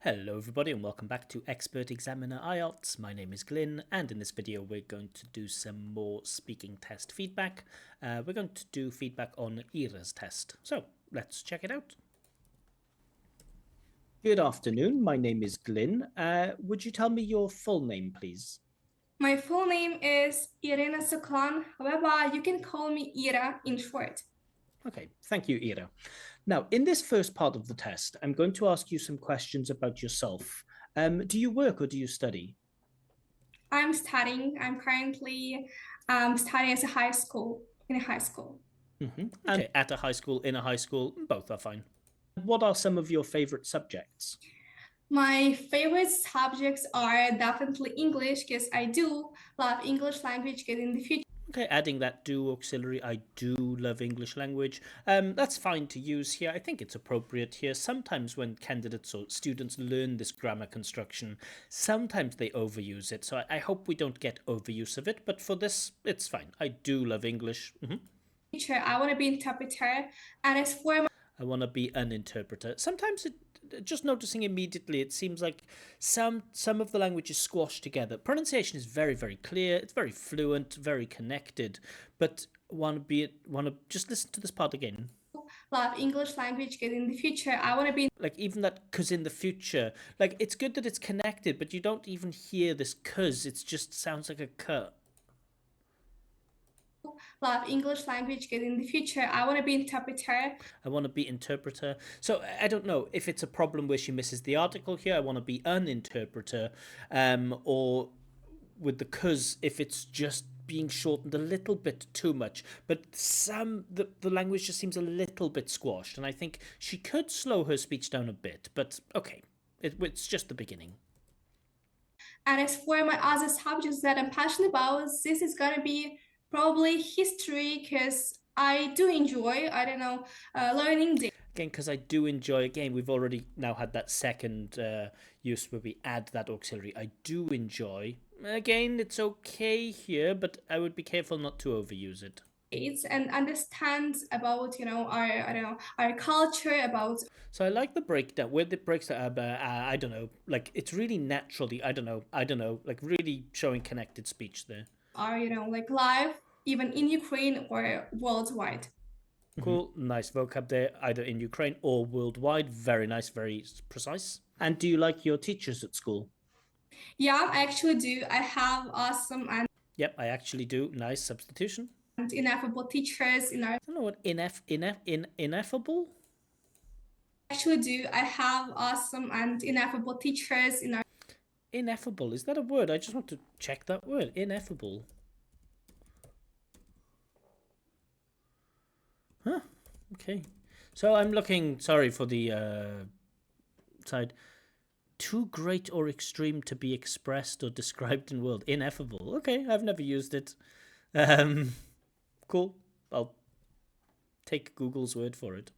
Hello everybody and welcome back to Expert Examiner IELTS. My name is Glyn and in this video we're going to do some more speaking test feedback. We're going to do feedback on Ira's test. So let's check it out. Good afternoon, my name is Glyn. Would you tell me your full name please? My full name is Irina Soklan. However, you can call me Ira in short. Okay, thank you, Ira. Now, in this first part of the test, I'm going to ask you some questions about yourself. Do you work or do you study? I'm studying. I'm currently studying as a in a high school. Okay, at a high school, in a high school, both are fine. What are some of your favorite subjects? My favorite subjects are definitely English because I do love English language because in the future. Okay, adding that do auxiliary, I do love English language. That's fine to use here. I think it's appropriate here. Sometimes when candidates or students learn this grammar construction, sometimes they overuse it. So I hope we don't get overuse of it. But for this, it's fine. I do love English. Future, I want to be interpreter, and as for my I want to be an interpreter. Sometimes just noticing immediately, it seems like some of the language is squashed together. Pronunciation is very, very clear. It's very fluent, very connected. But want to just listen to this part again. love English language because in the future I want to be Like even that cause in the future, like it's good that it's connected, but you don't even hear this cause. It just sounds like a cut. love English language because in the future I want to be interpreter. I want to be interpreter. So I don't know if it's a problem where she misses the article here. I want to be an interpreter, or with the cause if it's just being shortened a little bit too much. But the language just seems a little bit squashed, and I think she could slow her speech down a bit. But okay, it's just the beginning. And as for my other subjects that I'm passionate about, this is gonna be probably history because I do enjoy, I don't know, learning data. Again, because I do enjoy, again, we've already now had that second use where we add that auxiliary. I do enjoy. Again, it's okay here, but I would be careful not to overuse it. And understand about our I don't know our culture about So I like the breakdown where it breaks that I don't know, like it's really naturally, I don't know, like really showing connected speech there. our like life even in Ukraine or worldwide. Cool, nice vocab there, either in Ukraine or worldwide. Very nice, very precise. And do you like your teachers at school? Yeah, I actually do. I have awesome and Yep, I actually do. Nice substitution. ineffable teachers in our I don't know what ineffable? actually do. I have awesome and ineffable teachers in our Ineffable, is that a word? I just want to check that word. Ineffable. Huh, okay. So I'm looking, sorry for the side. Too great or extreme to be expressed or described in world. Ineffable. Okay, I've never used it. Cool. I'll take Google's word for it.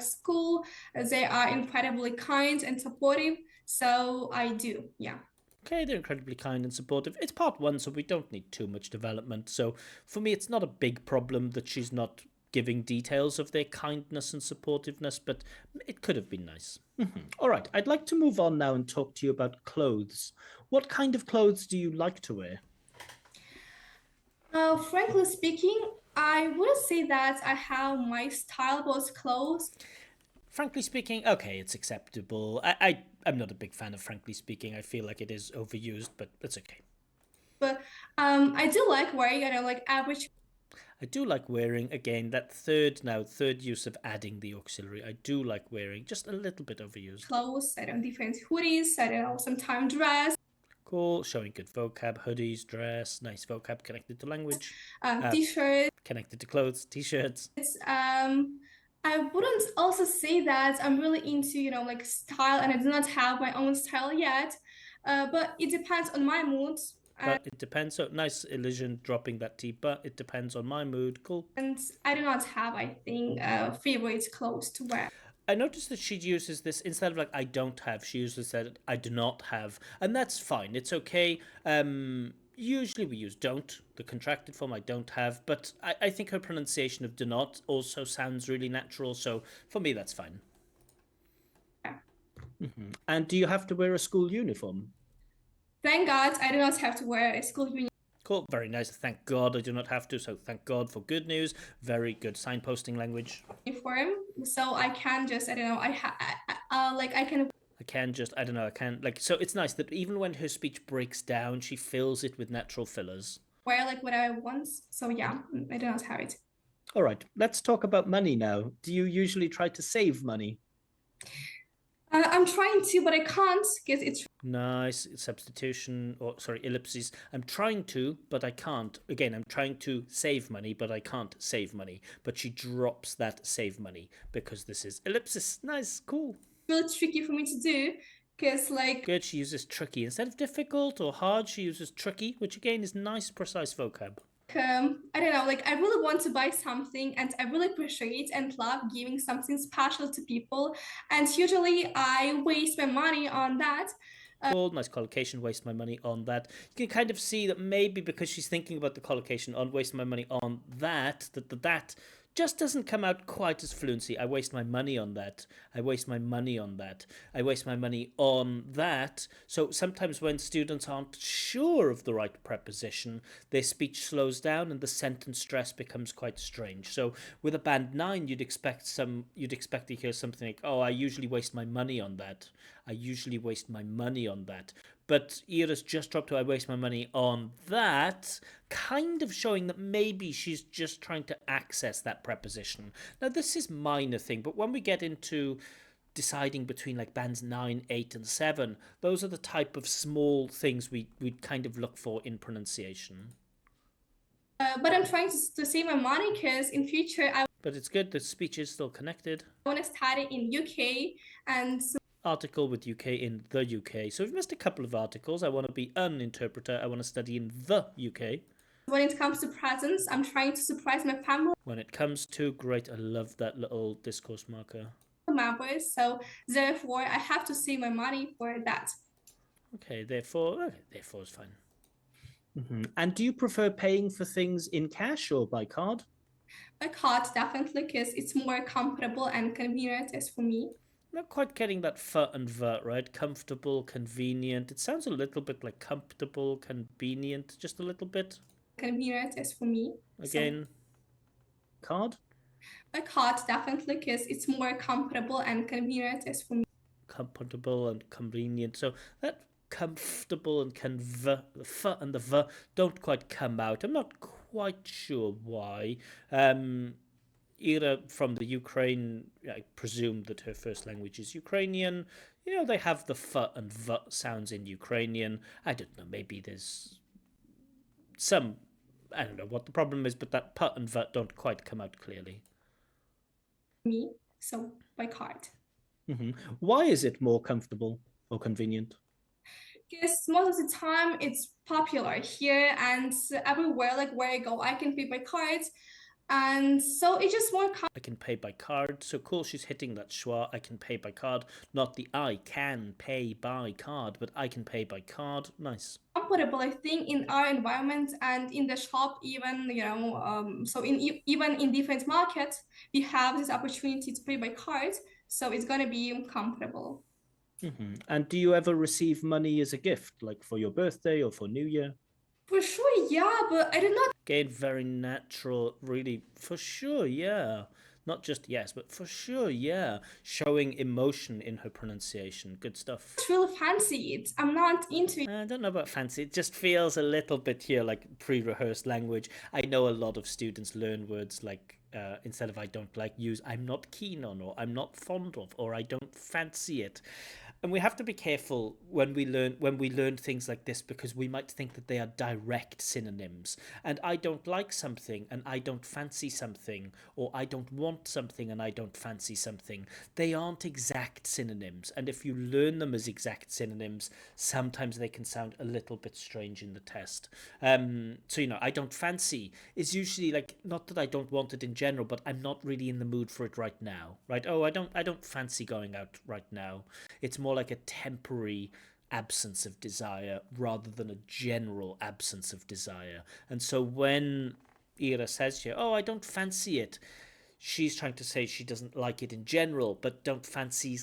school. They are incredibly kind and supportive. So I do, yeah. Okay, they're incredibly kind and supportive. It's part one, so we don't need too much development. So for me, it's not a big problem that she's not giving details of their kindness and supportiveness, but it could have been nice. All right, I'd like to move on now and talk to you about clothes. What kind of clothes do you like to wear? Frankly speaking, I wouldn't say that I have my style was clothes, Frankly speaking, okay, it's acceptable. I'm not a big fan of frankly speaking. I feel like it is overused, but that's okay. but I do like wearing, like average I do like wearing, again, that third use of adding the auxiliary. I do like wearing, just a little bit overused. clothes. I don't different hoodies. I don't know, sometimes dress, Cool, showing good vocab, hoodies, dress, nice vocab connected to language, t-shirts. connected to clothes, t-shirts. I wouldn't also say that I'm really into, like style, and I do not have my own style yet. But it depends on my mood. But it depends. So nice illusion dropping that T, but it depends on my mood. Cool. And I do not have, I think, favorite clothes to wear. I noticed that she uses this instead of like I don't have, she uses that I do not have, and that's fine. It's okay. Usually we use don't, the contracted form I don't have, but I think her pronunciation of do not also sounds really natural, so for me that's fine. Yeah. And do you have to wear a school uniform? Thank God I do not have to wear a school Cool, very nice. Thank God I do not have to, so thank God for good news. Very good signposting language. uniform, so I can just, I don't know, like I can I can just, I don't know, I can, like, so it's nice that even when her speech breaks down, she fills it with natural fillers. wear like what I want. So yeah, I do not have it. All right, let's talk about money now. Do you usually try to save money? I'm trying to, but I can't because it's Nice substitution, or sorry, ellipses. I'm trying to, but I can't. Again, I'm trying to save money, but I can't save money. But she drops that save money because this is ellipsis. Nice, cool. really tricky for me to do because like Good, she uses tricky. Instead of difficult or hard, she uses tricky, which again is nice, precise vocab. I don't know, like I really want to buy something and I really appreciate and love giving something special to people. And usually I waste my money on that. Cool, nice collocation, waste my money on that. You can kind of see that maybe because she's thinking about the collocation on waste my money on that, that just doesn't come out quite as fluency. I waste my money on that. I waste my money on that. I waste my money on that. So sometimes when students aren't sure of the right preposition, their speech slows down and the sentence stress becomes quite strange. So with a band 9, you'd expect to hear something like, "Oh, I usually waste my money on that. I usually waste my money on that." But Ira's just dropped to "I waste my money on that," kind of showing that maybe she's just trying to access that preposition. Now, this is minor thing, but when we get into deciding between like bands 9, 8, and 7, those are the type of small things we'd kind of look for in pronunciation. But I'm trying to save my money because in future I But it's good, the speech is still connected. want to study in UK and so Article with UK in the UK. So we've missed a couple of articles. I want to be an interpreter. I want to study in the UK. when it comes to presents, I'm trying to surprise my family When it comes to, great, I love that little discourse marker. members. So therefore I have to save my money for that. Okay, therefore is fine. And do you prefer paying for things in cash or by card? By card definitely because it's more comfortable and convenient as for me. Not quite getting that f and v, right? Comfortable, convenient. It sounds a little bit like comfortable, convenient, just a little bit. Convenient as for me. Again, card? By card definitely because it's more comfortable and convenient as for me. Comfortable and convenient. So that comfortable and the f and the v don't quite come out. I'm not quite sure why. Ira from the Ukraine, I presume that her first language is Ukrainian. You know, they have the f and v sounds in Ukrainian. I don't know, maybe there's some, I don't know what the problem is, but that p and v don't quite come out clearly. Me, so by card. Why is it more comfortable or convenient? Because most of the time it's popular here and everywhere, like where I go, I can pay by card. And so it's just more I can pay by card. So cool, she's hitting that schwa. I can pay by card. Not the I can pay by card, but I can pay by card. Nice. comfortable, I think, in our environment and in the shop, even, so even in different markets, we have this opportunity to pay by card. So it's gonna be comfortable. And do you ever receive money as a gift, like for your birthday or for New Year? For sure, yeah, but I did not Again, very natural, really, for sure, yeah. Not just yes, but for sure, yeah. Showing emotion in her pronunciation. Good stuff. really fancy it. I'm not into it. I don't know about fancy. It just feels a little bit here like pre-rehearsed language. I know a lot of students learn words like instead of "I don't like" use "I'm not keen on" or "I'm not fond of" or "I don't fancy it." And we have to be careful when we learn things like this because we might think that they are direct synonyms. And "I don't like something" and "I don't fancy something" or "I don't want something" and "I don't fancy something." They aren't exact synonyms. And if you learn them as exact synonyms, sometimes they can sound a little bit strange in the test. So "I don't fancy" is usually like, not that I don't want it in general, but I'm not really in the mood for it right now, right? Oh, I don't fancy going out right now. It's more like a temporary absence of desire rather than a general absence of desire. And so when Ira says here, oh, I don't fancy it, she's trying to say she doesn't like it in general, but don't fancy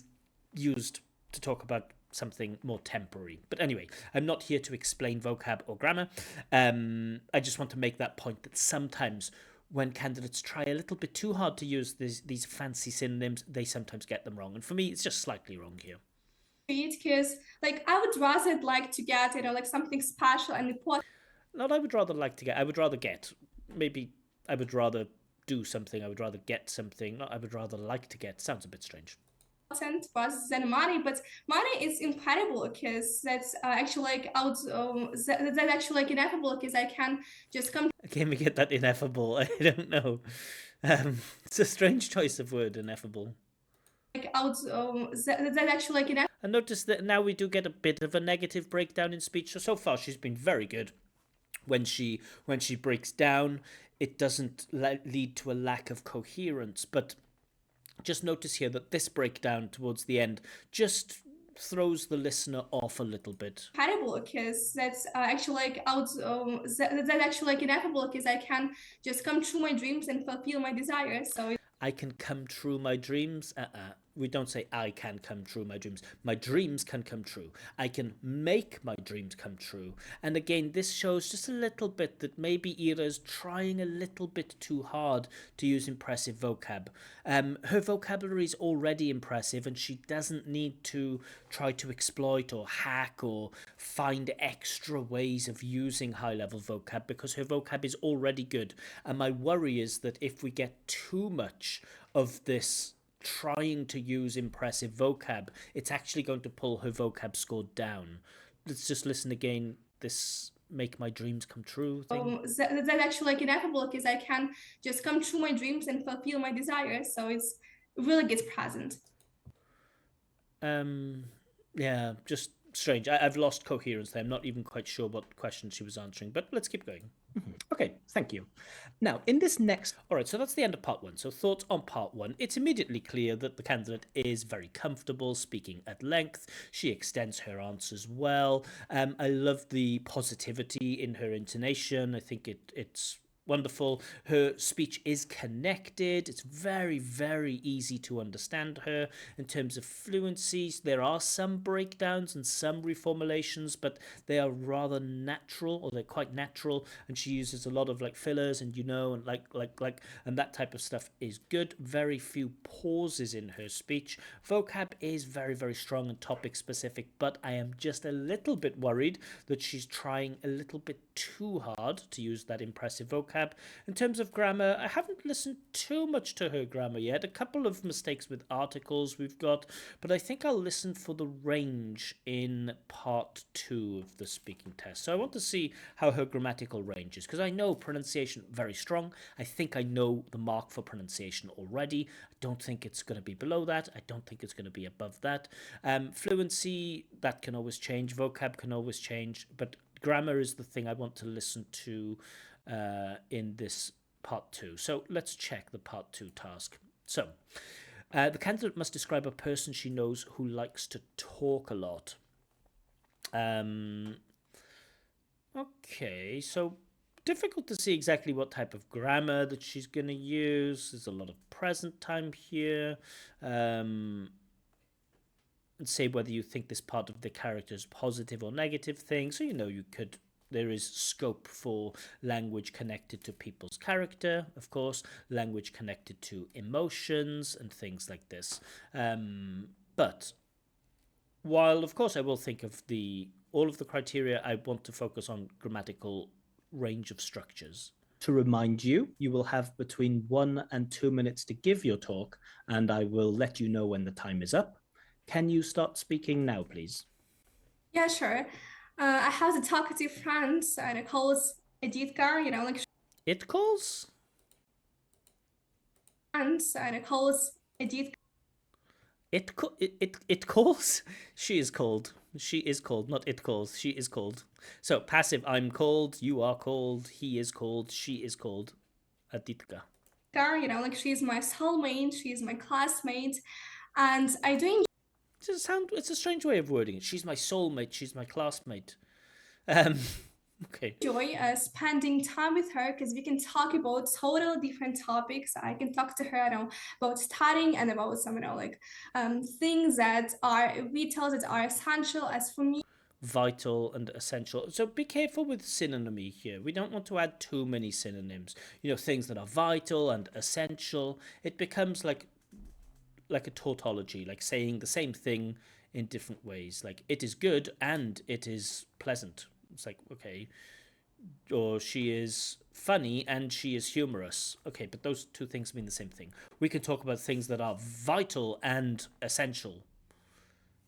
used to talk about something more temporary. But anyway, I'm not here to explain vocab or grammar. I just want to make that point that sometimes when candidates try a little bit too hard to use these fancy synonyms, they sometimes get them wrong. And for me, it's just slightly wrong here. Because like I would rather like to get, like something special and important. Not I would rather like to get, I would rather get. Maybe I would rather do something, I would rather get something. Not I would rather like to get. Sounds a bit strange. Rather than money, but money is incredible because that's actually like out that's actually like ineffable because I can just come Can we get that ineffable? I don't know. It's a strange choice of word, ineffable. like out that's actually like ineffable. And notice that now we do get a bit of a negative breakdown in speech. So far she's been very good. When she breaks down, it doesn't lead to a lack of coherence, but just notice here that this breakdown towards the end just throws the listener off a little bit. Incredible because that's actually like out that's actually like ineffable because I can just come true my dreams and fulfill my desires. So I can come true my dreams. We don't say I can come true my dreams. My dreams can come true. I can make my dreams come true. And again, this shows just a little bit that maybe Ira is trying a little bit too hard to use impressive vocab. Her vocabulary is already impressive and she doesn't need to try to exploit or hack or find extra ways of using high-level vocab because her vocab is already good. And my worry is that if we get too much of this trying to use impressive vocab, it's actually going to pull her vocab score down. Let's just listen again. This make my dreams come true thing. That's actually like ineffable because I can just come true my dreams and fulfill my desires. So it really gets present. Yeah, just strange. I've lost coherence there. I'm not even quite sure what question she was answering, but let's keep going. Okay, thank you. Now, in this next... All right, so that's the end of part one. So thoughts on part one. It's immediately clear that the candidate is very comfortable speaking at length. She extends her answers well. I love the positivity in her intonation. I think it's wonderful. Her speech is connected. It's very, very easy to understand her in terms of fluency. There are some breakdowns and some reformulations, but they are rather natural, or they're quite natural. And she uses a lot of like fillers and and like and that type of stuff is good. Very few pauses in her speech. Vocab is very, very strong and topic specific, but I am just a little bit worried that she's trying a little bit too hard to use that impressive vocab. In terms of grammar, I haven't listened too much to her grammar yet. A couple of mistakes with articles we've got, but I think I'll listen for the range in part 2 of the speaking test. So I want to see how her grammatical range is, because I know pronunciation very strong. I think I know the mark for pronunciation already. I don't think it's going to be below that. I don't think it's going to be above that. Fluency, that can always change. Vocab can always change, but grammar is the thing I want to listen to in this part 2. So let's check the part 2 task. So the candidate must describe a person she knows who likes to talk a lot. Okay, so difficult to see exactly what type of grammar that she's going to use. There's a lot of present time here. And say whether you think this part of the character is positive or negative thing. So you could... There is scope for language connected to people's character, of course, language connected to emotions and things like this. But while, of course, I will think of all of the criteria, I want to focus on grammatical range of structures. To remind you, you will have between 1 and 2 minutes to give your talk, and I will let you know when the time is up. Can you start speaking now, please? Yeah, sure. I have the talkative friends and it calls Editka, like It calls? friends and it calls Editka. It calls? She is called. She is called, not it calls. She is called. So passive, I'm called, you are called, he is called, she is called. Aditka. Like she's my soulmate, she's my classmate, and I do enjoy It's a strange way of wording it. She's my soulmate. She's my classmate. Um, okay. Enjoy spending time with her because we can talk about totally different topics. I can talk to her, about studying and about some, things that are vital, that are essential. As for me, Vital and essential. So be careful with synonymy here. We don't want to add too many synonyms. Things that are vital and essential. It becomes like a tautology, like saying the same thing in different ways. Like it is good and it is pleasant. It's like, okay. Or she is funny and she is humorous. Okay, but those two things mean the same thing. We can talk about things that are vital and essential.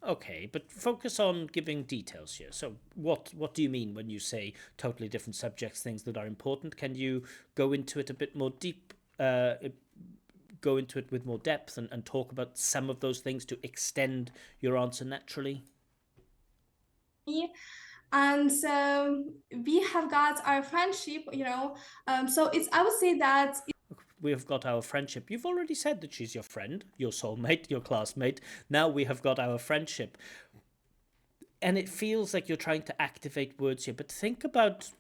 Okay, but focus on giving details here. So what do you mean when you say totally different subjects, things that are important? Can you go into it a bit more deep, go into it with more depth and talk about some of those things to extend your answer naturally? and we have got our friendship, so I would say that We have got our friendship. You've already said that she's your friend, your soulmate, your classmate. Now we have got our friendship. And it feels like you're trying to activate words here, but think about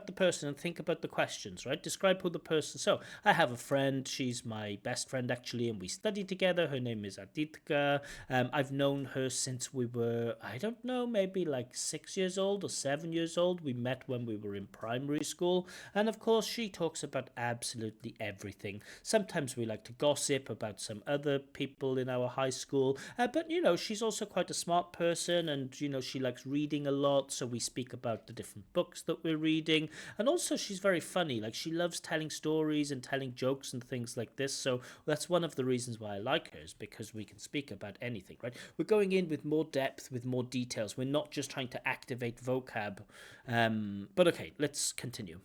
the person and think about the questions, right? Describe who the person. So I have a friend, she's my best friend actually, and we study together. Her name is Aditka. I've known her since we were, I don't know, maybe like 6 years old or 7 years old. We met when we were in primary school, and of course she talks about absolutely everything. Sometimes we like to gossip about some other people in our high school, but she's also quite a smart person, and she likes reading a lot, so we speak about the different books that we're reading. And also she's very funny, like she loves telling stories and telling jokes and things like this. So that's one of the reasons why I like her, is because we can speak about anything, right? We're going in with more depth, with more details. We're not just trying to activate vocab. But okay, let's continue.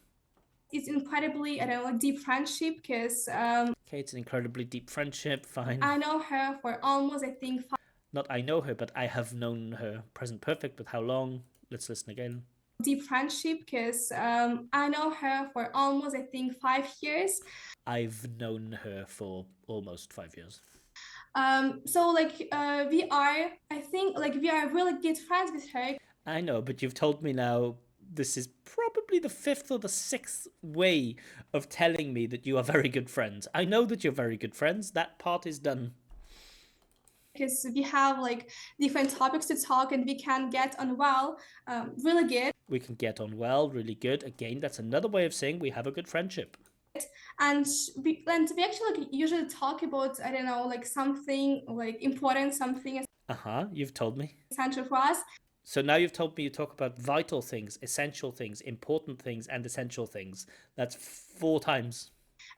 it's incredibly, deep friendship because Okay, it's an incredibly deep friendship. Fine. I know her for almost, I think, Not I know her, but I have known her. Present perfect, but how long? Let's listen again. deep friendship because I know her for almost, I think, 5 years. I've known her for almost 5 years. So we are, I think, like we are really good friends with her. I know, but you've told me now this is probably the fifth or the sixth way of telling me that you are very good friends. I know that you're very good friends. That part is done. Because we have like different topics to talk and we can get on well, really good. We can get on well, really good. Again, that's another way of saying we have a good friendship. And we actually like, usually talk about, I don't know, like something like important, something You've told me. essential for us. So now you've told me you talk about vital things, essential things, important things, and essential things. That's 4 times.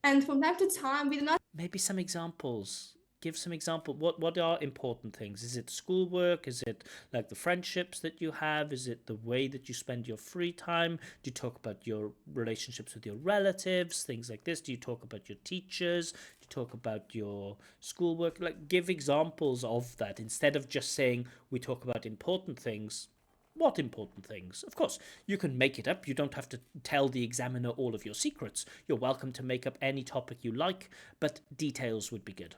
And from time to time, we do not Maybe some examples. Give some example. What are important things? Is it schoolwork? Is it like the friendships that you have? Is it the way that you spend your free time? Do you talk about your relationships with your relatives? Things like this. Do you talk about your teachers? Do you talk about your schoolwork? Like, give examples of that instead of just saying we talk about important things. What important things? Of course, you can make it up. You don't have to tell the examiner all of your secrets. You're welcome to make up any topic you like, but details would be good.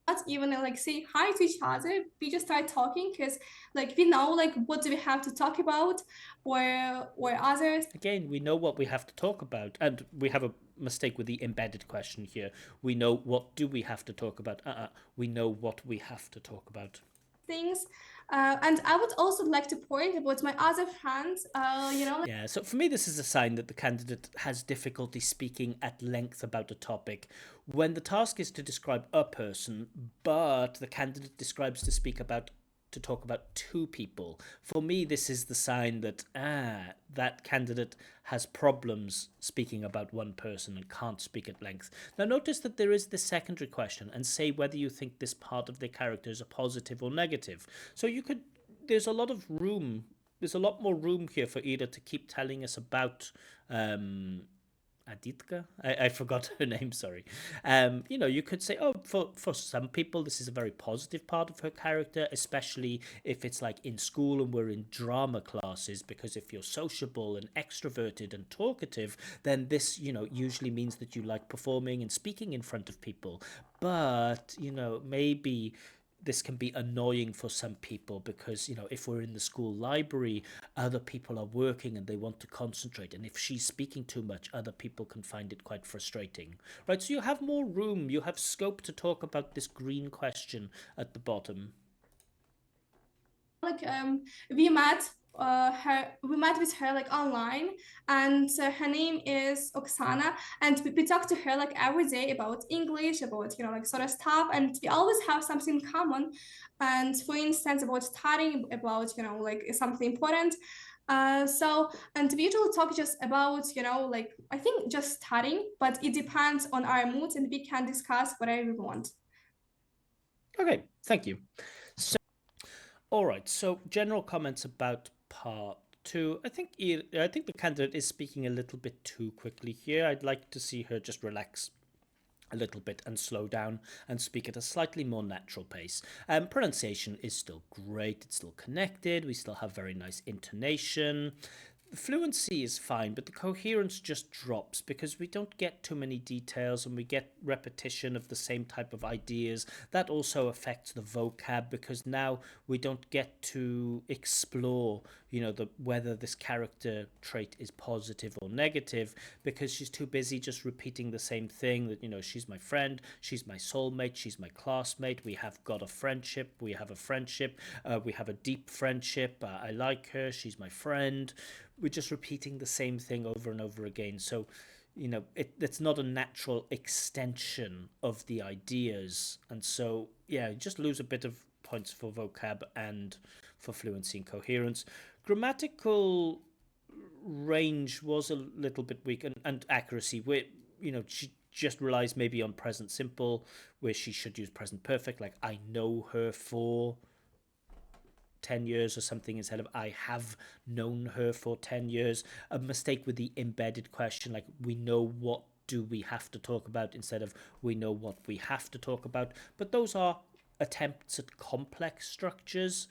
not even like say hi to each other. We just start talking because like we know like what do we have to talk about, or others. Again, we know what we have to talk about, and we have a mistake with the embedded question here. We know what do we have to talk about. We know what we have to talk about. Things. And I would also like to point about my other friends, Yeah, so for me, this is a sign that the candidate has difficulty speaking at length about a topic. When the task is to describe a person, but the candidate describes to talk about 2 people. For me, this is the sign that that candidate has problems speaking about one person and can't speak at length. Now notice that there is the secondary question, and say whether you think this part of the character is a positive or negative. So there's a lot of room, there's a lot more room here for Ida to keep telling us about Aditka? I forgot her name, sorry. You could say, oh, for some people, this is a very positive part of her character, especially if it's like in school and we're in drama classes, because if you're sociable and extroverted and talkative, then this, usually means that you like performing and speaking in front of people. But, maybe this can be annoying for some people because, you know, if we're in the school library, other people are working and they want to concentrate. And if she's speaking too much, other people can find it quite frustrating, right? So you have more room, you have scope to talk about this green question at the bottom. Like we met we met with her like online, and her name is Oksana, and we talk to her like every day about English, about, you know, like sort of stuff, and we always have something in common. And for instance, about studying, about, you know, like something important. So, and we usually talk just about, you know, like I think just studying, but it depends on our moods, and we can discuss whatever we want. Okay, thank you. So, all right, so general comments about part two. I think the candidate is speaking a little bit too quickly here. I'd like to see her just relax a little bit and slow down and speak at a slightly more natural pace. Pronunciation is still great, it's still connected, we still have very nice intonation. The fluency is fine, but the coherence just drops because we don't get too many details and we get repetition of the same type of ideas. That also affects the vocab because now we don't get to explore, you know, whether this character trait is positive or negative because she's too busy just repeating the same thing that, you know, she's my friend, she's my soulmate, she's my classmate, we have got a friendship, we have a deep friendship, I like her, she's my friend. We're just repeating the same thing over and over again. So, you know, it's not a natural extension of the ideas. And so, yeah, you just lose a bit of points for vocab and for fluency and coherence. Grammatical range was a little bit weak, and accuracy, where, you know, she just relies maybe on present simple, where she should use present perfect, like I know her for 10 years or something instead of I have known her for 10 years. A mistake with the embedded question, like we know what do we have to talk about instead of we know what we have to talk about. But those are attempts at complex structures.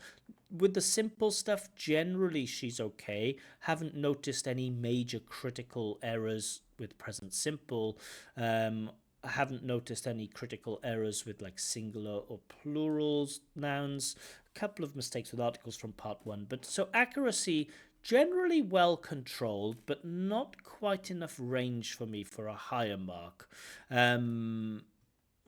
With the simple stuff, generally she's okay. Haven't noticed any major critical errors with present simple. I haven't noticed any critical errors with like singular or plurals nouns. A couple of mistakes with articles from part one, but so accuracy generally well controlled, but not quite enough range for me for a higher mark.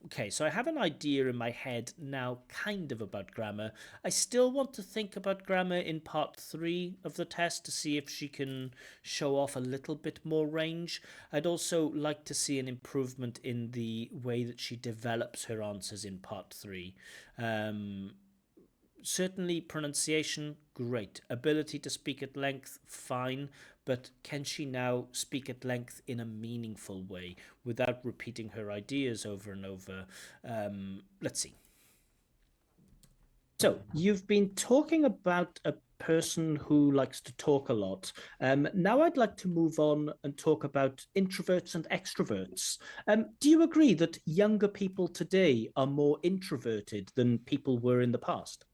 Okay, so I have an idea in my head now, kind of about grammar. I still want to think about grammar in part three of the test to see if she can show off a little bit more range. I'd also like to see an improvement in the way that she develops her answers in part three. Certainly pronunciation, great. Ability to speak at length, fine. But can she now speak at length in a meaningful way without repeating her ideas over and over? Let's see. So you've been talking about a person who likes to talk a lot. Now I'd like to move on and talk about introverts and extroverts. Do you agree that younger people today are more introverted than people were in the past?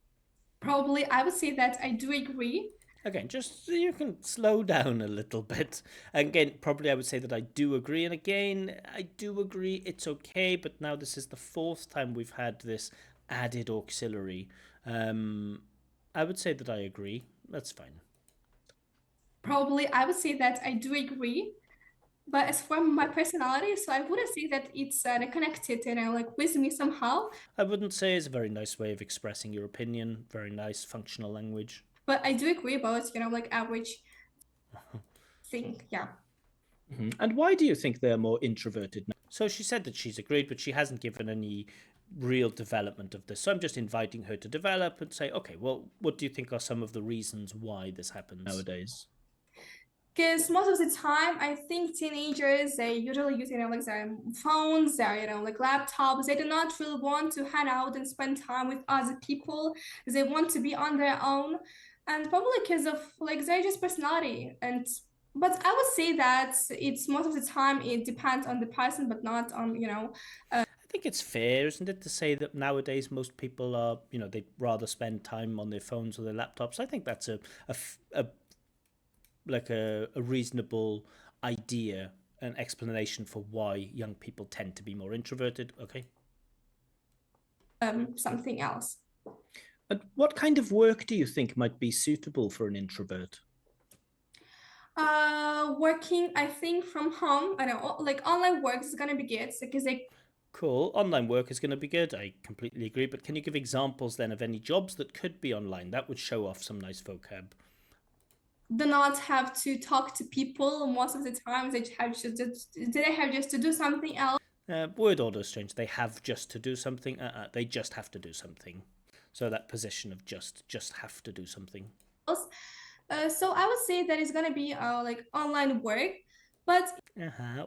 Probably, I would say that I do agree. Again, just so you can slow down a little bit. Again, probably I would say that I do agree. And again, I do agree it's okay. But now this is the fourth time we've had this added auxiliary. I would say that I agree. That's fine. Probably, I would say that I do agree. But as for my personality, so I wouldn't say that it's connected, you know, like with me somehow. I wouldn't say it's a very nice way of expressing your opinion. Very nice functional language. But I do agree about, you know, like average thing. Yeah. And why do you think they're more introverted now? So she said that she's agreed, but she hasn't given any real development of this. So I'm just inviting her to develop and say, okay, well, what do you think are some of the reasons why this happens Nowadays? Because most of the time, I think teenagers, they usually use, you know, like their phones, their, you know, like laptops. They do not really want to hang out and spend time with other people. They want to be on their own. And probably because of like their just personality. And but I would say that it's most of the time it depends on the person, but not on, you know, I think it's fair, isn't it, to say that nowadays most people are, you know, they'd rather spend time on their phones or their laptops. I think that's a reasonable idea, an explanation for why young people tend to be more introverted. Okay. something else. And what kind of work do you think might be suitable for an introvert? Working, I think, from home. I don't know, like online work is gonna be good because they Cool. Online work is going to be good. I completely agree. But can you give examples then of any jobs that could be online? That would show off some nice vocab. do not have to talk to people most of the time. They have just to do something else. Word order is strange. They have just to do something. They just have to do something. So that position of just have to do something. So I would say that it's gonna be like online work, but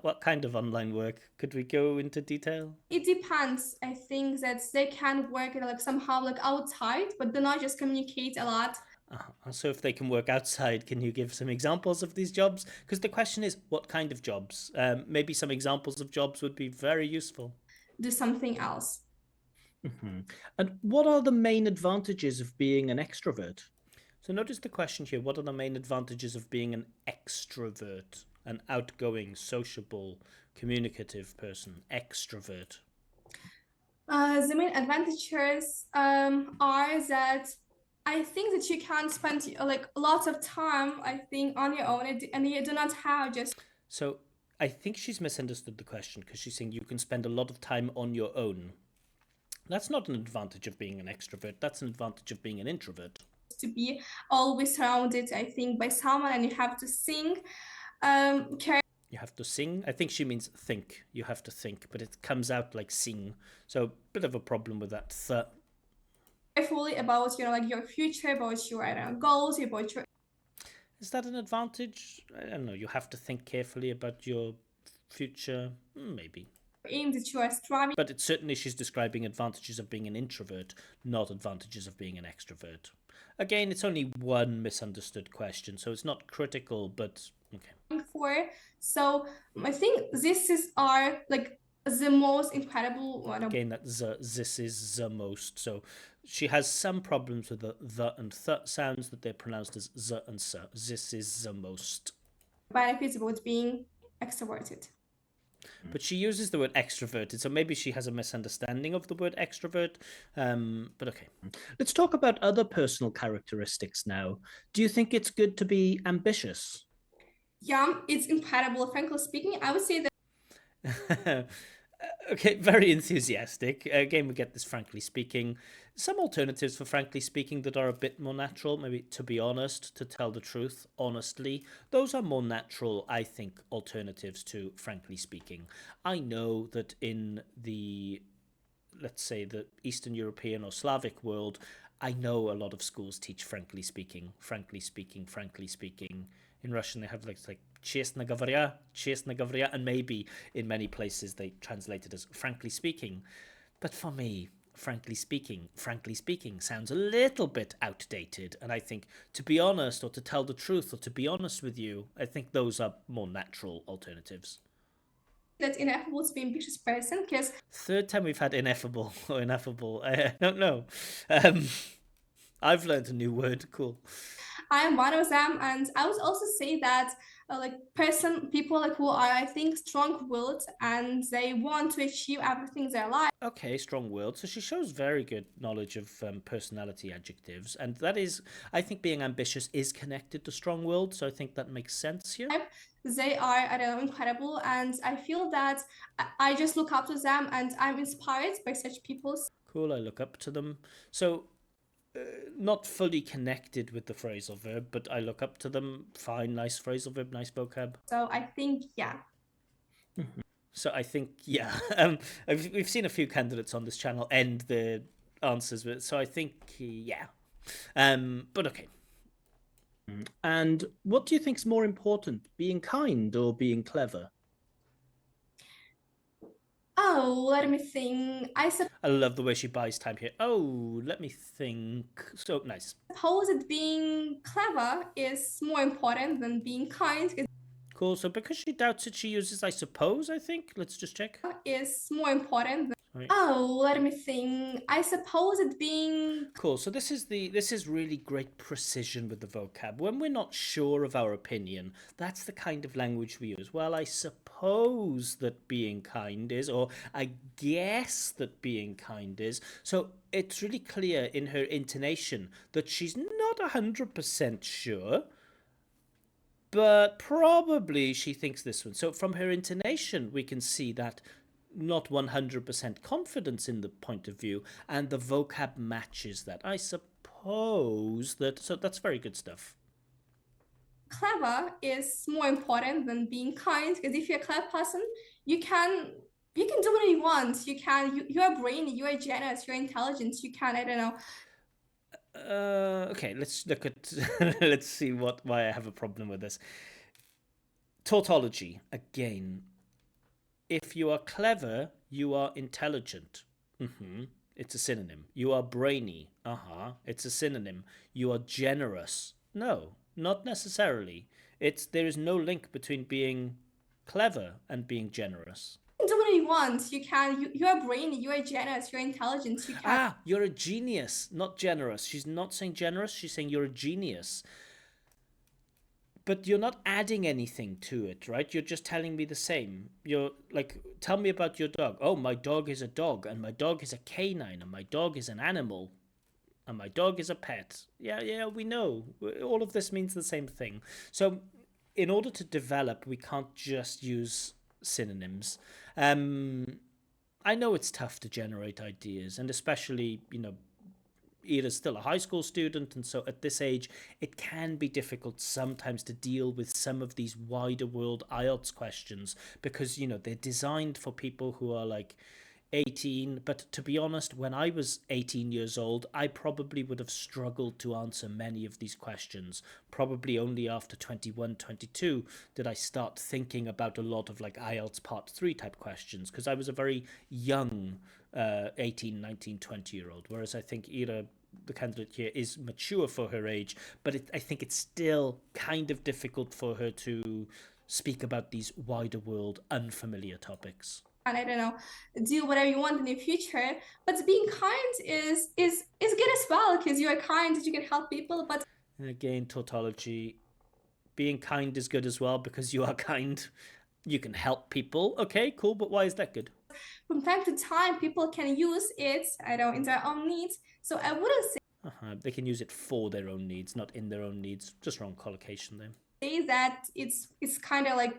What kind of online work? Could we go into detail? it depends. I think that they can work like somehow like outside, but do not just communicate a lot. So if they can work outside, can you give some examples of these jobs? Because the question is, what kind of jobs? Maybe some examples of jobs would be very useful. Do something else. And what are the main advantages of being an extrovert? So notice the question here. What are the main advantages of being an extrovert? An outgoing, sociable, communicative person. Extrovert. The main advantages are that I think that you can spend like lots of time, I think, on your own, and you do not have just. So I think she's misunderstood the question because she's saying you can spend a lot of time on your own. That's not an advantage of being an extrovert. That's an advantage of being an introvert. To be always surrounded, I think, by someone, and you have to sing. You have to sing. I think she means think. You have to think, but it comes out like sing. So bit of a problem with that th. Carefully about like your future, about your goals, about your. Is that an advantage? I don't know. You have to think carefully about your future. Maybe. Aim that you are striving. But it's certainly she's describing advantages of being an introvert, not advantages of being an extrovert. Again, it's only one misunderstood question, so it's not critical, but okay. For. So I think this is our like the most incredible one. Again, that this is the most. So she has some problems with the and th sounds that they're pronounced as the and s. This is the most. Benefits about being extroverted. But she uses the word extroverted, so maybe she has a misunderstanding of the word extrovert. But okay. Let's talk about other personal characteristics now. Do you think it's good to be ambitious? Yeah, it's incredible. Frankly speaking, I would say that. Okay, very enthusiastic. Again, we get this frankly speaking. Some alternatives for frankly speaking that are a bit more natural, maybe to be honest, to tell the truth, honestly. Those are more natural, I think, alternatives to frankly speaking. I know that in the, let's say, the Eastern European or Slavic world, I know a lot of schools teach frankly speaking, frankly speaking, frankly speaking. In Russian, they have like честно говоря, and maybe in many places they translate it as frankly speaking. But for me, frankly speaking sounds a little bit outdated. And I think, to be honest, or to tell the truth, or to be honest with you, I think those are more natural alternatives. That's ineffable to be an ambitious person, because third time we've had ineffable or ineffable. I don't know. I've learned a new word. Cool. I am one of them, and I would also say that people like who are, I think, strong-willed and they want to achieve everything in their life. Okay, strong-willed. So she shows very good knowledge of personality adjectives, and that is, I think, being ambitious is connected to strong-willed. So I think that makes sense here. They are, I don't know, incredible, and I feel that I just look up to them, and I'm inspired by such people. Cool. I look up to them. So. Not fully connected with the phrasal verb, but I look up to them. Fine, nice phrasal verb, nice vocab. So I think, yeah. So I think, yeah. We've seen a few candidates on this channel end their answers with, so I think, yeah. But okay. And what do you think is more important, being kind or being clever? Oh, let me think. I love the way she buys time here. Oh, let me think. So nice. Suppose that being clever is more important than being kind. Cool. So because she doubts it, she uses I suppose, I think. Let's just check. Is more important. right? Oh, let me think. I suppose it being Cool. So this is really great precision with the vocab. When we're not sure of our opinion, that's the kind of language we use. Well, I suppose that being kind is, or I guess that being kind is. So it's really clear in her intonation that she's not 100% sure, but probably she thinks this one. So from her intonation, we can see that not 100% confidence in the point of view, and the vocab matches that. I suppose that, so that's very good stuff. clever is more important than being kind, because if you're a clever person, you can you can do whatever you want. You're brainy, you're generous, you're intelligent, you can, I don't know. Okay, let's look at let's see why I have a problem with this. Tautology again. If you are clever, you are intelligent. It's a synonym. You are brainy. It's a synonym. You are generous. No, not necessarily. There is no link between being clever and being generous. You can do whatever you want. You're brainy, you're generous, you're intelligent, you can. You're a genius, not generous. She's not saying generous, she's saying you're a genius. But you're not adding anything to it, right? You're just telling me the same. You're like, tell me about your dog. Oh, my dog is a dog, and my dog is a canine, and my dog is an animal, and my dog is a pet. Yeah, we know. All of this means the same thing. So, in order to develop, we can't just use synonyms. I know it's tough to generate ideas, and especially, Ira's still a high school student, and so at this age, it can be difficult sometimes to deal with some of these wider world IELTS questions because, they're designed for people who are like 18. But to be honest, when I was 18 years old, I probably would have struggled to answer many of these questions. Probably only after 21, 22 did I start thinking about a lot of like IELTS Part 3 type questions because I was a very young 18, 19, 20-year-old, whereas I think Ira, the candidate here, is mature for her age, but I think it's still kind of difficult for her to speak about these wider world, unfamiliar topics. I don't know, do whatever you want in the future. But being kind is good as well, because you are kind, you can help people. But And again, tautology. Being kind is good as well because you are kind. You can help people. Okay, cool, but why is that good? from time to time, people can use it, I don't know, in their own needs. So I wouldn't They can use it for their own needs, not in their own needs. Just wrong collocation there. say that it's kind of like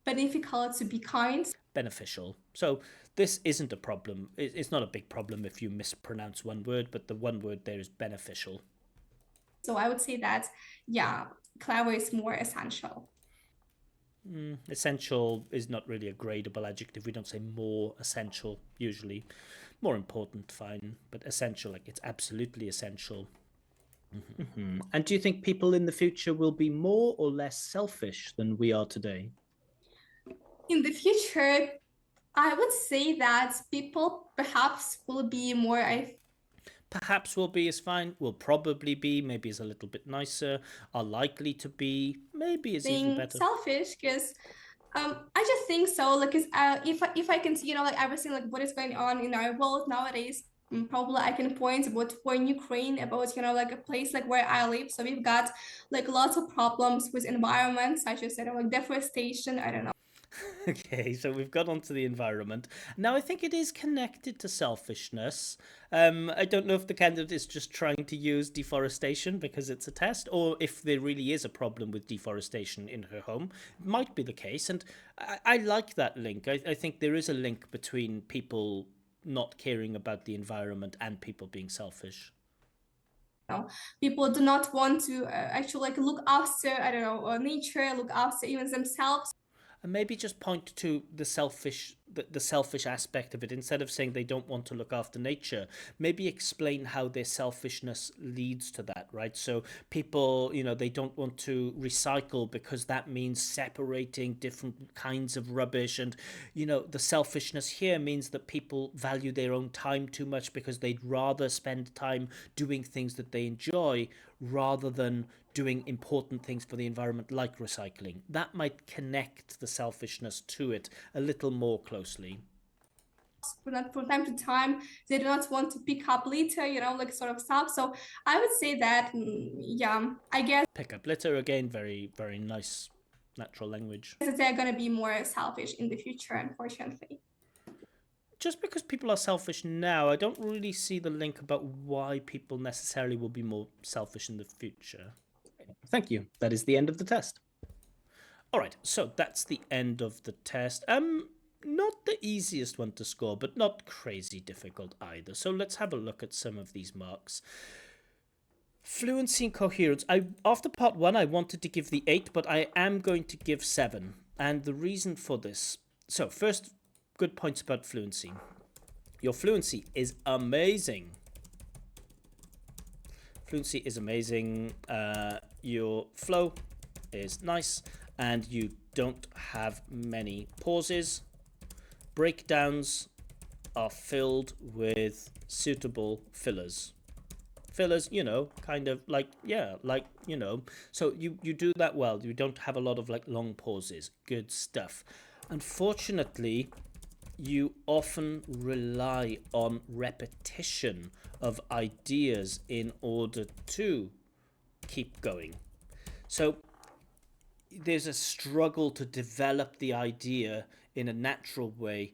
beneficial to be kind. Beneficial. So this isn't a problem. It's not a big problem if you mispronounce one word, but the one word there is beneficial. So I would say that, yeah, clever is more essential. Essential is not really a gradable adjective. We don't say more essential usually. More important, fine, but essential, like it's absolutely essential. And do you think people in the future will be more or less selfish than we are today? In the future, I would say that people perhaps will be more, Perhaps will be is fine, will probably be, maybe is a little bit nicer, are likely to be, maybe is even better. selfish, because I just think so. Like, if I can see, like everything, like what is going on in our world nowadays, probably I can point about for in Ukraine, about like a place like where I live. So we've got like lots of problems with environment, such as like deforestation. I don't know. Okay, so we've got onto the environment. Now, I think it is connected to selfishness. I don't know if the candidate is just trying to use deforestation because it's a test, or if there really is a problem with deforestation in her home. It might be the case, and I like that link. I think there is a link between people not caring about the environment and people being selfish. People do not want to actually like look after, I don't know, nature, look after even themselves. And maybe just point to the selfish aspect of it instead of saying they don't want to look after nature. Maybe explain how their selfishness leads to that, right? So people, they don't want to recycle because that means separating different kinds of rubbish, and the selfishness here means that people value their own time too much because they'd rather spend time doing things that they enjoy rather than doing important things for the environment like recycling. That might connect the selfishness to it a little more closely. from time to time. They do not want to pick up litter, like sort of stuff. So I would say that, yeah, I guess Pick up litter again, very, very nice natural language. they're going to be more selfish in the future, unfortunately. Just because people are selfish now, I don't really see the link about why people necessarily will be more selfish in the future. Thank you. That is the end of the test. All right, so that's the end of the test. Not the easiest one to score, but not crazy difficult either. So let's have a look at some of these marks. Fluency and coherence. After part 1, I wanted to give the 8, but I am going to give 7. And the reason for this... So first, good points about fluency. Your fluency is amazing. Fluency is amazing. Your flow is nice. And you don't have many pauses. Breakdowns are filled with suitable fillers. Fillers, kind of like, so you do that well. You don't have a lot of like long pauses. Good stuff. Unfortunately, you often rely on repetition of ideas in order to keep going. So there's a struggle to develop the idea in a natural way,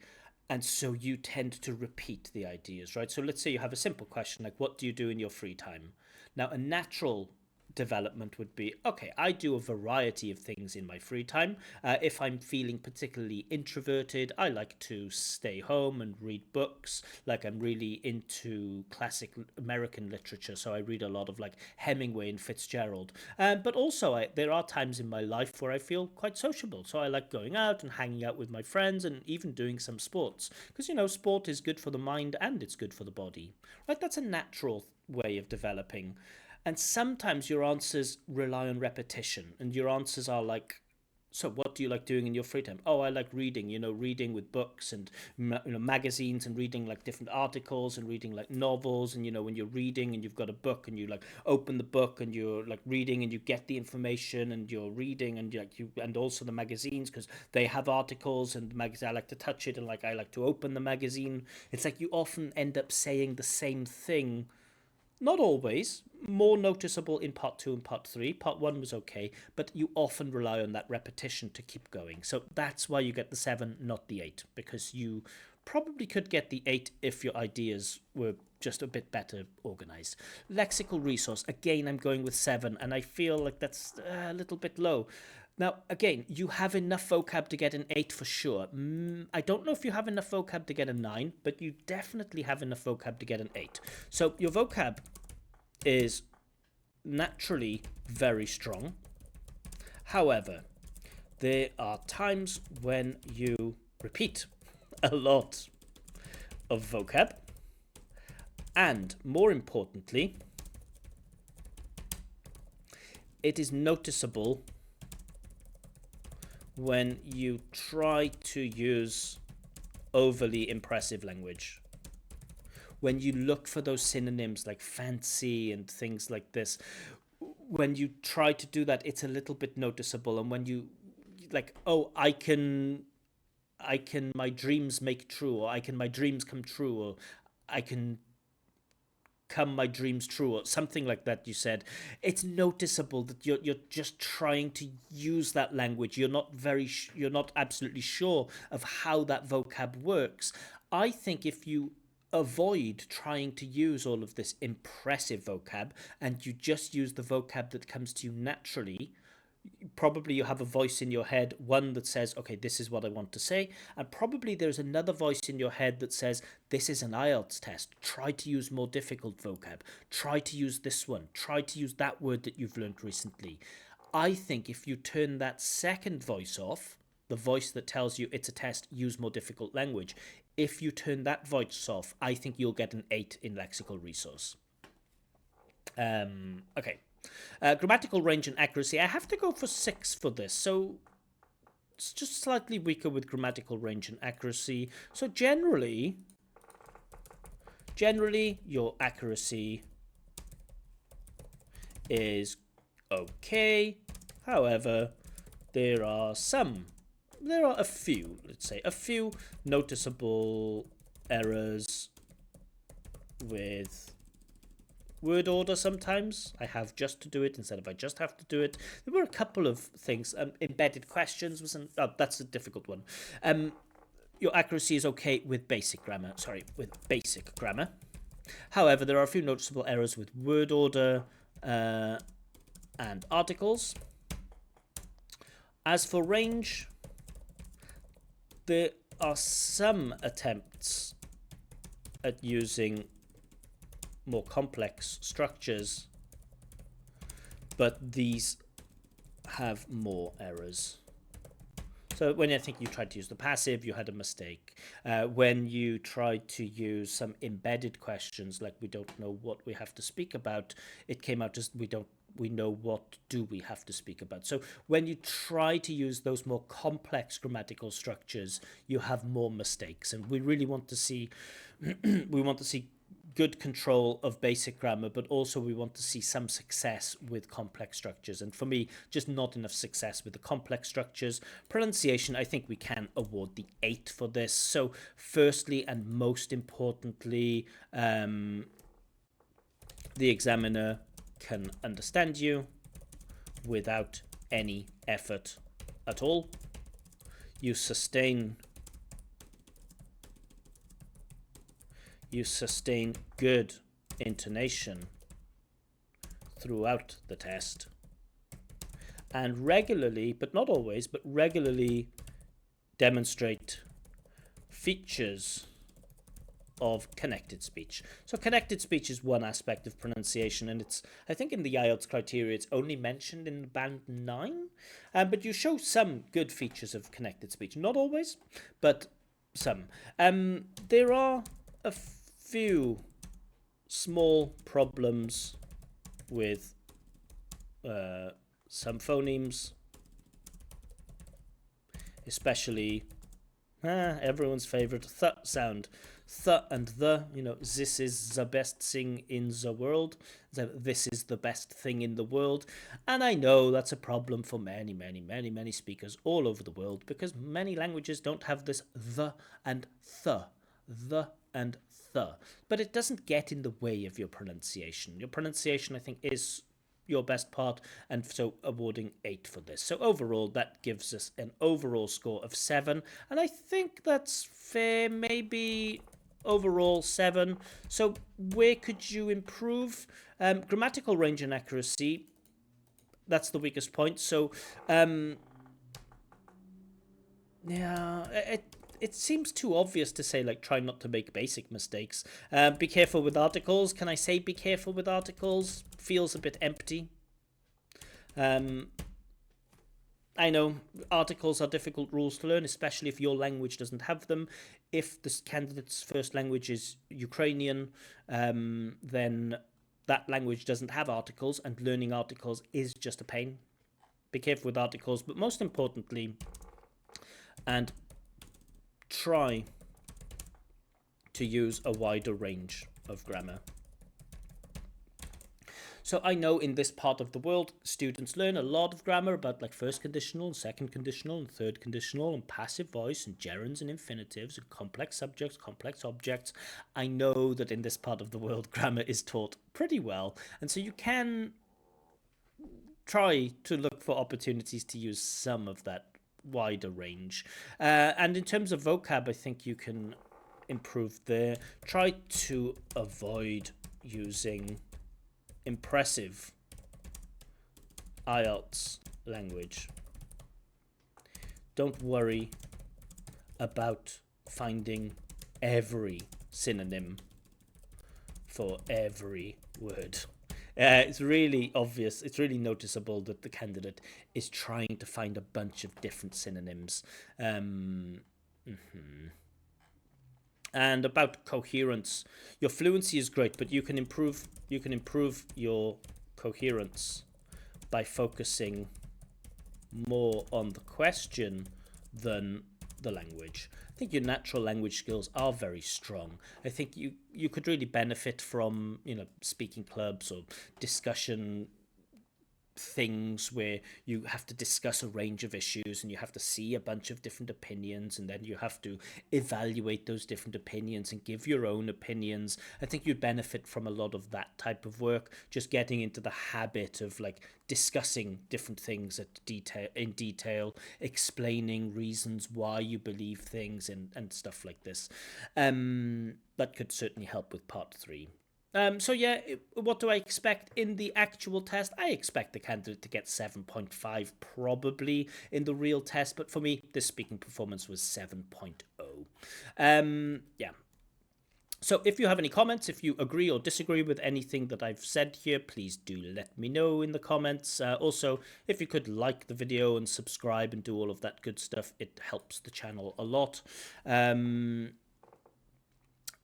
and so you tend to repeat the ideas, right? So let's say you have a simple question like, what do you do in your free time? Now, a natural development would be, okay, I do a variety of things in my free time. If I'm feeling particularly introverted, I like to stay home and read books. Like, I'm really into classic American literature, so I read a lot of like Hemingway and Fitzgerald. But also there are times in my life where I feel quite sociable, so I like going out and hanging out with my friends and even doing some sports, because sport is good for the mind and it's good for the body, right? That's a natural way of developing. And sometimes your answers rely on repetition, and your answers are like, so what do you like doing in your free time? Oh, I like reading, reading with books and magazines, and reading like different articles and reading like novels. And when you're reading and you've got a book and you like open the book and you're like reading and you get the information and you're reading, and and also the magazines, because they have articles, and the magazine, I like to touch it, and like I like to open the magazine. It's like you often end up saying the same thing. Not always, more noticeable in part 2 and part 3. Part 1 was okay, but you often rely on that repetition to keep going. So that's why you get the 7, not the 8, because you probably could get the 8 if your ideas were just a bit better organized. Lexical resource, again, I'm going with 7, and I feel like that's a little bit low. Now, again, you have enough vocab to get an 8 for sure. I don't know if you have enough vocab to get a 9, but you definitely have enough vocab to get an 8. So your vocab is naturally very strong. However, there are times when you repeat a lot of vocab. And more importantly, it is noticeable when you try to use overly impressive language. When you look for those synonyms like fancy and things like this, when you try to do that, it's a little bit noticeable. And when you like, oh, I can my dreams make true, or my dreams come true, or I can come my dreams true, or something like that you said, it's noticeable that you're just trying to use that language. You're not absolutely sure of how that vocab works. I think if you avoid trying to use all of this impressive vocab and you just use the vocab that comes to you naturally, probably you have a voice in your head, one that says, okay, this is what I want to say, and probably there's another voice in your head that says, this is an IELTS test, try to use more difficult vocab, try to use this one, try to use that word that you've learned recently. I think if you turn that second voice off, the voice that tells you it's a test, use more difficult language, if you turn that voice off, I think you'll get an 8 in lexical resource. Okay. Grammatical range and accuracy, I have to go for 6 for this, so it's just slightly weaker with grammatical range and accuracy. So generally your accuracy is okay. However, there are a few, let's say, a few noticeable errors with word order sometimes. I have just to do it instead of I just have to do it. There were a couple of things. Embedded questions wasn't. Oh, that's a difficult one. Your accuracy is okay with basic grammar. Sorry, with basic grammar. However, there are a few noticeable errors with word order and articles. As for range, there are some attempts at using more complex structures, but these have more errors. So when I think you tried to use the passive, you had a mistake. When you tried to use some embedded questions, like we don't know what we have to speak about, it came out as we know what do we have to speak about. So when you try to use those more complex grammatical structures, you have more mistakes. And we really want to see, we want to see good control of basic grammar, but also we want to see some success with complex structures. And for me, just not enough success with the complex structures. Pronunciation, I think we can award the 8 for this. So firstly and most importantly, the examiner can understand you without any effort at all. You sustain good intonation throughout the test, and regularly, but not always, but regularly demonstrate features of connected speech. So connected speech is one aspect of pronunciation, and it's, I think in the IELTS criteria, it's only mentioned in band 9, but you show some good features of connected speech. Not always, but some. There are a few small problems with some phonemes, especially everyone's favorite th sound. Th and the, you know, this is the best thing in the world. This is the best thing in the world. And I know that's a problem for many speakers all over the world, because many languages don't have this the and th. The and th. But it doesn't get in the way of your pronunciation. Your pronunciation, I think, is your best part, and so awarding 8 for this. So overall, that gives us an overall score of 7, and I think that's fair. Maybe overall 7. So where could you improve? Grammatical range and accuracy, that's the weakest point. So yeah, it seems too obvious to say, like, try not to make basic mistakes. Be careful with articles. Can I say be careful with articles? Feels a bit empty. I know articles are difficult rules to learn, especially if your language doesn't have them. If the candidate's first language is Ukrainian, then that language doesn't have articles, and learning articles is just a pain. Be careful with articles, but most importantly, and try to use a wider range of grammar. So I know in this part of the world, students learn a lot of grammar about, like, first conditional and second conditional and third conditional and passive voice and gerunds and infinitives and complex subjects, complex objects. I know that in this part of the world, grammar is taught pretty well. And so you can try to look for opportunities to use some of that wider range. And in terms of vocab, I think you can improve there. Try to avoid using impressive IELTS language. Don't worry about finding every synonym for every word. It's really obvious, it's really noticeable that the candidate is trying to find a bunch of different synonyms. And about coherence, your fluency is great, but you can improve your coherence by focusing more on the question than the language. I think your natural language skills are very strong. I think you could really benefit from, you know, speaking clubs or discussion things where you have to discuss a range of issues and you have to see a bunch of different opinions, and then you have to evaluate those different opinions and give your own opinions. I think you'd benefit from a lot of that type of work, just getting into the habit of like discussing different things in detail, explaining reasons why you believe things and stuff like this. That could certainly help with part 3. So yeah, what do I expect in the actual test? I expect the candidate to get 7.5 probably in the real test, but for me, this speaking performance was 7.0. Yeah. So if you have any comments, if you agree or disagree with anything that I've said here, please do let me know in the comments. Also, if you could like the video and subscribe and do all of that good stuff, it helps the channel a lot.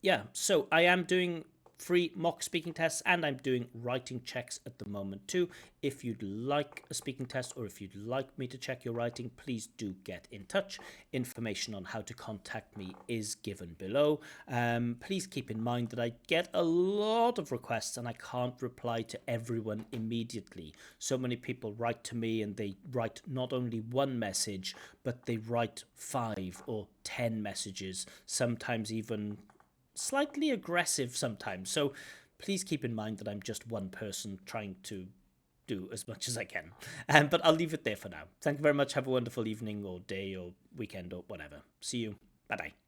Yeah, so I am doing free mock speaking tests, and I'm doing writing checks at the moment too. If you'd like a speaking test, or if you'd like me to check your writing, please do get in touch. Information on how to contact me is given below. Please keep in mind that I get a lot of requests and I can't reply to everyone immediately. So many people write to me and they write not only one message, but they write 5 or 10 messages, sometimes even slightly aggressive sometimes. So please keep in mind that I'm just one person trying to do as much as I can. But I'll leave it there for now. Thank you very much. Have a wonderful evening or day or weekend or whatever. See you. Bye-bye.